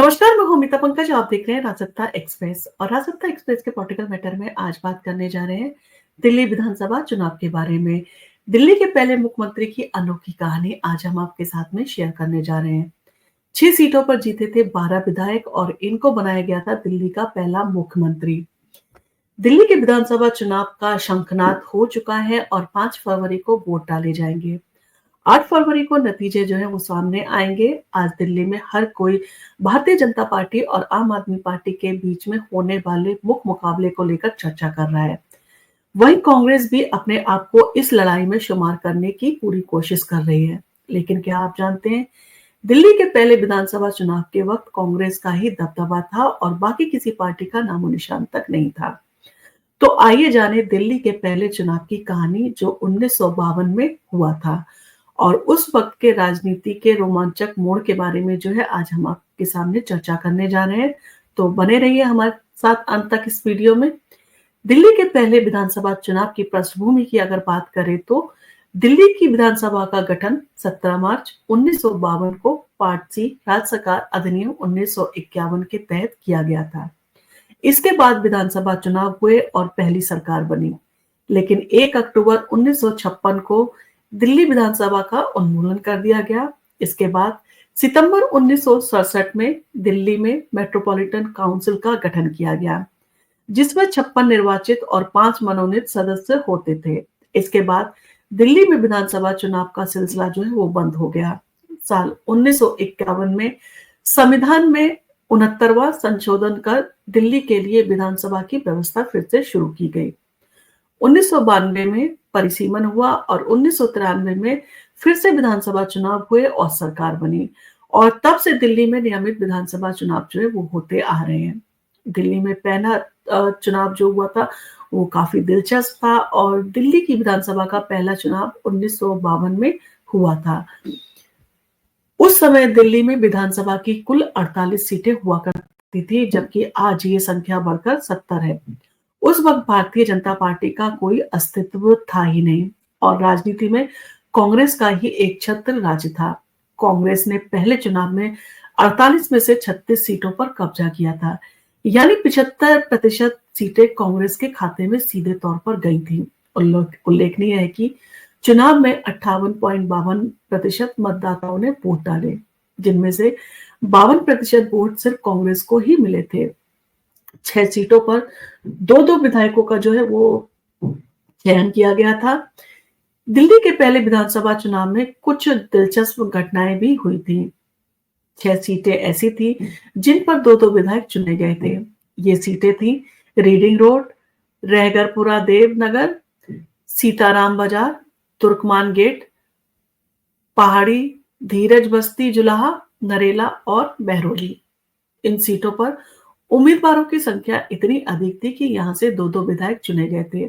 नमस्कार, मैं हूं अमिता पंकज। आप देख रहे हैं राजसत्ता एक्सप्रेस और राजसत्ता एक्सप्रेस के पॉलिटिकल मैटर में आज बात करने जा रहे हैं दिल्ली विधानसभा चुनाव के बारे में। दिल्ली के पहले मुख्यमंत्री की अनोखी कहानी आज हम आपके साथ में शेयर करने जा रहे हैं। 6 सीटों पर जीते थे 12 विधायक और इनको बनाया गया था दिल्ली का पहला मुख्यमंत्री। दिल्ली के विधानसभा चुनाव का शंखनाद हो चुका है और 5 फरवरी को वोट डाले जाएंगे। 8 फरवरी को नतीजे जो है वो सामने आएंगे। आज दिल्ली में हर कोई भारतीय जनता पार्टी और आम आदमी पार्टी के बीच में होने वाले मुख्य मुकाबले को लेकर चर्चा कर रहा है। वहीं कांग्रेस भी अपने आप को इस लड़ाई में शुमार करने की पूरी कोशिश कर रही है। लेकिन क्या आप जानते हैं, दिल्ली के पहले विधानसभा चुनाव के वक्त कांग्रेस का ही दबदबा था और बाकी किसी पार्टी का नामो निशान तक नहीं था। तो आइए जाने दिल्ली के पहले चुनाव की कहानी जो 1952 में हुआ था और उस वक्त के राजनीति के रोमांचक मोड़ के बारे में जो है आज हम आपके सामने चर्चा करने जा रहे हैं। तो बने रहिए हमारे साथ अंत तक इस वीडियो में। दिल्ली के पहले विधानसभा चुनाव की पृष्ठभूमि की अगर बात करें तो दिल्ली की विधानसभा का गठन 17 मार्च 1952 को पार्ट सी राज्य सरकार अधिनियम 1951 के तहत किया गया था। इसके बाद विधानसभा चुनाव हुए और पहली सरकार बनी। लेकिन 1 अक्टूबर 1956 को दिल्ली विधानसभा का उन्मूलन कर दिया गया। इसके बाद सितंबर 1967 में दिल्ली में मेट्रोपॉलिटन काउंसिल का गठन किया गया, जिसमें 56 निर्वाचित और 5 मनोनीत सदस्य होते थे। इसके बाद दिल्ली में विधानसभा चुनाव का सिलसिला जो है वो बंद हो गया। साल 1951 में संविधान में 69वां संशोधन कर दिल्ली के लिए विधानसभा की व्यवस्था फिर से शुरू की गई। 1992 में परिसीमन हुआ और 1993 में फिर से विधानसभा चुनाव हुए और सरकार बनी और तब से दिल्ली में नियमित विधानसभा चुनाव जो है वो होते आ रहे हैं। दिल्ली में पहला चुनाव जो हुआ था वो काफी दिलचस्प था और दिल्ली की विधानसभा का पहला चुनाव 1952 में हुआ था। उस समय दिल्ली में विधानसभा की कुल 48 सीटें हुआ करती थी, जबकि आज ये संख्या बढ़कर 70 है। उस वक्त भारतीय जनता पार्टी का कोई अस्तित्व था ही नहीं और राजनीति में कांग्रेस का ही एक छत्र राज्य था। कांग्रेस ने पहले चुनाव में 48 में से 36 सीटों पर कब्जा किया था, यानी 75% सीटें कांग्रेस के खाते में सीधे तौर पर गई थी। उल्लेखनीय है कि चुनाव में 58.52% मतदाताओं ने वोट डाले, जिनमें से 52% वोट सिर्फ कांग्रेस को ही मिले थे। 6 सीटों पर 2-2 विधायकों का जो है वो चयन किया गया था। दिल्ली के पहले विधानसभा चुनाव में कुछ दिलचस्प घटनाएं भी हुई थी। 6 सीटें ऐसी थी जिन पर 2-2 विधायक चुने गए थे। ये सीटें थी रीडिंग रोड, रहगरपुरा देवनगर, सीताराम बाजार, तुर्कमान गेट, पहाड़ी, धीरज बस्ती जुलाहा, नरेला और बहरोली। इन सीटों पर उम्मीदवारों की संख्या इतनी अधिक थी कि यहां से 2-2 विधायक चुने गए थे।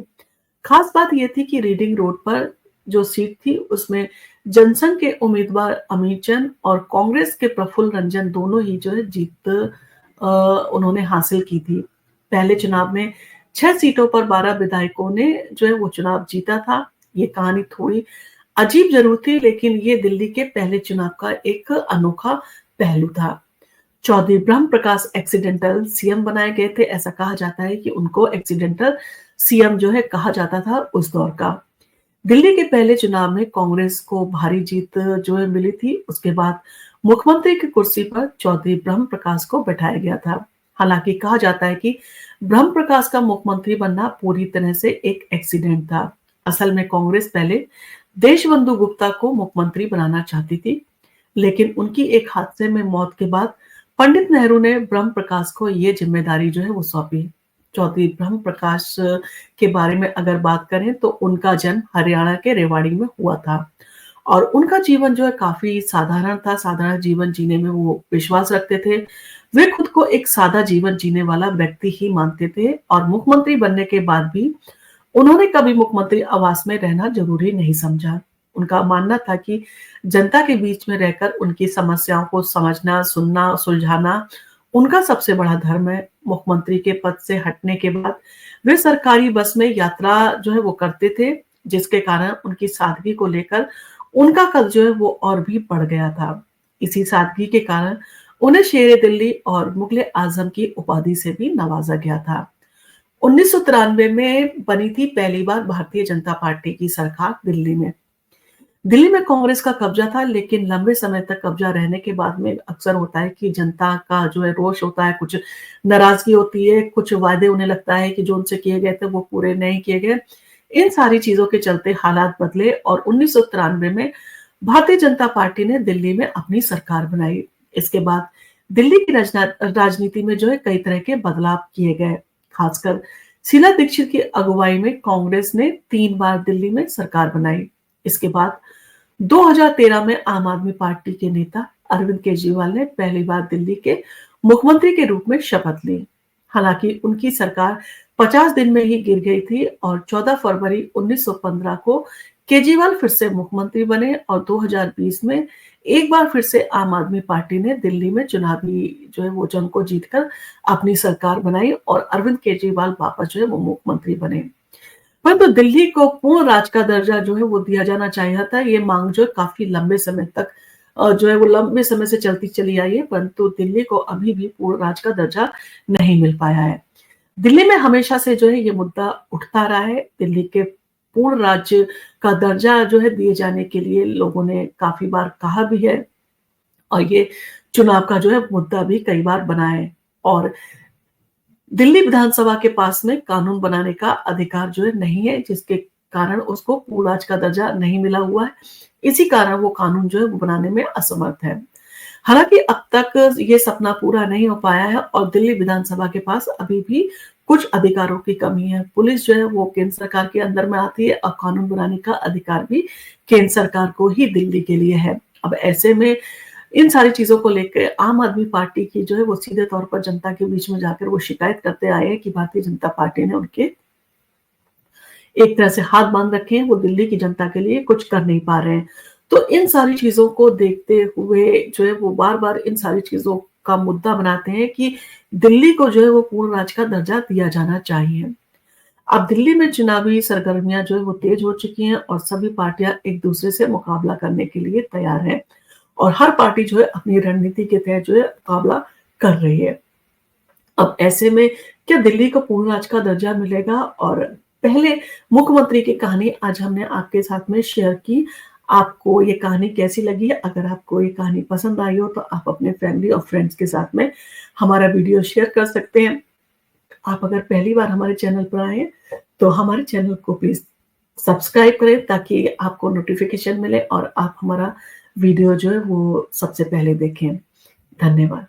खास बात यह थी कि रीडिंग रोड पर जो सीट थी उसमें जनसंघ के उम्मीदवार अमित चंद और कांग्रेस के प्रफुल्ल रंजन दोनों ही जो है जीत उन्होंने हासिल की थी। पहले चुनाव में 6 सीटों पर 12 विधायकों ने जो है वो चुनाव जीता था। ये कहानी थोड़ी अजीब जरूर थी, लेकिन ये दिल्ली के पहले चुनाव का एक अनोखा पहलू था। चौधरी ब्रह्म प्रकाश एक्सीडेंटल सीएम बनाए गए थे। ऐसा कहा जाता है कि उनको एक्सीडेंटल सीएम जो है कहा जाता था उस दौर का। दिल्ली के पहले चुनाव में कांग्रेस को भारी जीत जो है मिली थी। उसके बाद मुख्यमंत्री की कुर्सी पर चौधरी ब्रह्म प्रकाश को बैठाया गया था। हालांकि कहा जाता है कि ब्रह्म प्रकाश का मुख्यमंत्री बनना पूरी तरह से एक एक्सीडेंट था। असल में कांग्रेस पहले देशबंधु गुप्ता को मुख्यमंत्री बनाना चाहती थी, लेकिन उनकी एक हादसे में मौत के बाद पंडित नेहरू ने ब्रह्म प्रकाश को ये जिम्मेदारी जो है वो सौंपी। चौधरी ब्रह्म प्रकाश के बारे में अगर बात करें तो उनका जन्म हरियाणा के रेवाड़ी में हुआ था और उनका जीवन जो है काफी साधारण था। साधारण जीवन जीने में वो विश्वास रखते थे। वे खुद को एक सादा जीवन जीने वाला व्यक्ति ही मानते थे और मुख्यमंत्री बनने के बाद भी उन्होंने कभी मुख्यमंत्री आवास में रहना जरूरी नहीं समझा। उनका मानना था कि जनता के बीच में रहकर उनकी समस्याओं को समझना, सुनना, सुलझाना उनका सबसे बड़ा धर्म है। मुख्यमंत्री के पद से हटने के बाद वे सरकारी बस में यात्रा जो है वो करते थे, जिसके कारण उनकी सादगी को लेकर उनका कद जो है वो और भी बढ़ गया था। इसी सादगी के कारण उन्हें शेर दिल्ली और मुगले आजम की उपाधि से भी नवाजा गया था। 1993 में बनी थी पहली बार भारतीय जनता पार्टी की सरकार दिल्ली में। दिल्ली में कांग्रेस का कब्जा था, लेकिन लंबे समय तक कब्जा रहने के बाद में अक्सर होता है कि जनता का जो है रोष होता है, कुछ नाराजगी होती है, कुछ वादे उन्हें लगता है कि जो उनसे किए गए थे वो पूरे नहीं किए गए। इन सारी चीजों के चलते हालात बदले और 1993 में भारतीय जनता पार्टी ने दिल्ली में अपनी सरकार बनाई। इसके बाद दिल्ली की राजनीति में जो है कई तरह के बदलाव किए गए। खासकर शीला दीक्षित की अगुवाई में कांग्रेस ने 3 बार दिल्ली में सरकार बनाई। इसके बाद 2013 में आम आदमी पार्टी के नेता अरविंद केजरीवाल ने पहली बार दिल्ली के मुख्यमंत्री के रूप में शपथ ली। हालांकि उनकी सरकार 50 दिन में ही गिर गई थी और 14 फरवरी 1915 को केजरीवाल फिर से मुख्यमंत्री बने और 2020 में एक बार फिर से आम आदमी पार्टी ने दिल्ली में चुनावी जो है वो जंग को जीतकर अपनी सरकार बनाई और अरविंद केजरीवाल वापस जो है वो मुख्यमंत्री बने। परंतु दिल्ली को पूर्ण राज्य का दर्जा जो है वो दिया जाना चाहिए था। ये मांग जो है काफी लंबे समय तक जो है वो लंबे समय से चलती चली आई है, परंतु दिल्ली को अभी भी पूर्ण राज्य का दर्जा नहीं मिल पाया है। दिल्ली में हमेशा से जो है ये मुद्दा उठता रहा है। दिल्ली के पूर्ण राज्य का दर्जा जो है दिए जाने के लिए लोगों ने काफी बार कहा भी है और ये चुनाव का जो है मुद्दा भी कई बार बना है। और दिल्ली विधानसभा के पास में कानून बनाने का अधिकार जो है नहीं है, जिसके कारण उसको पूर्ण राज्य का दर्जा नहीं मिला हुआ है। इसी कारण वो कानून जो है वो बनाने में असमर्थ है। हालांकि अब तक ये सपना पूरा नहीं हो पाया है और दिल्ली विधानसभा के पास अभी भी कुछ अधिकारों की कमी है। पुलिस जो है वो केंद्र सरकार के अंदर में आती है और कानून बनाने का अधिकार भी केंद्र सरकार को ही दिल्ली के लिए है। अब ऐसे में इन सारी चीजों को लेकर आम आदमी पार्टी की जो है वो सीधे तौर पर जनता के बीच में जाकर वो शिकायत करते आए हैं कि भारतीय जनता पार्टी ने उनके एक तरह से हाथ बांध रखे हैं, वो दिल्ली की जनता के लिए कुछ कर नहीं पा रहे हैं। तो इन सारी चीजों को देखते हुए जो है वो बार-बार इन सारी चीजों का मुद्दा बनाते हैं कि दिल्ली को जो है वो पूर्ण राज्य का दर्जा दिया जाना चाहिए। अब दिल्ली में चुनावी सरगर्मियां जो है वो तेज हो चुकी हैं और सभी पार्टियां एक दूसरे से मुकाबला करने के लिए तैयार हैं और हर पार्टी जो है अपनी रणनीति के तहत जो है मुकाबला कर रही है। अब ऐसे में क्या दिल्ली को पूर्ण राज्य का दर्जा मिलेगा? और पहले मुख्यमंत्री की कहानी आज हमने आपके साथ में शेयर की। आपको ये कहानी कैसी लगी? अगर आपको ये कहानी पसंद आई हो तो आप अपने फैमिली और फ्रेंड्स के साथ में हमारा वीडियो शेयर कर सकते हैं। आप अगर पहली बार हमारे चैनल पर आए हैं तो हमारे चैनल को प्लीज सब्सक्राइब करें ताकि आपको नोटिफिकेशन मिले और आप हमारा वीडियो जो है वो सबसे पहले देखें। धन्यवाद।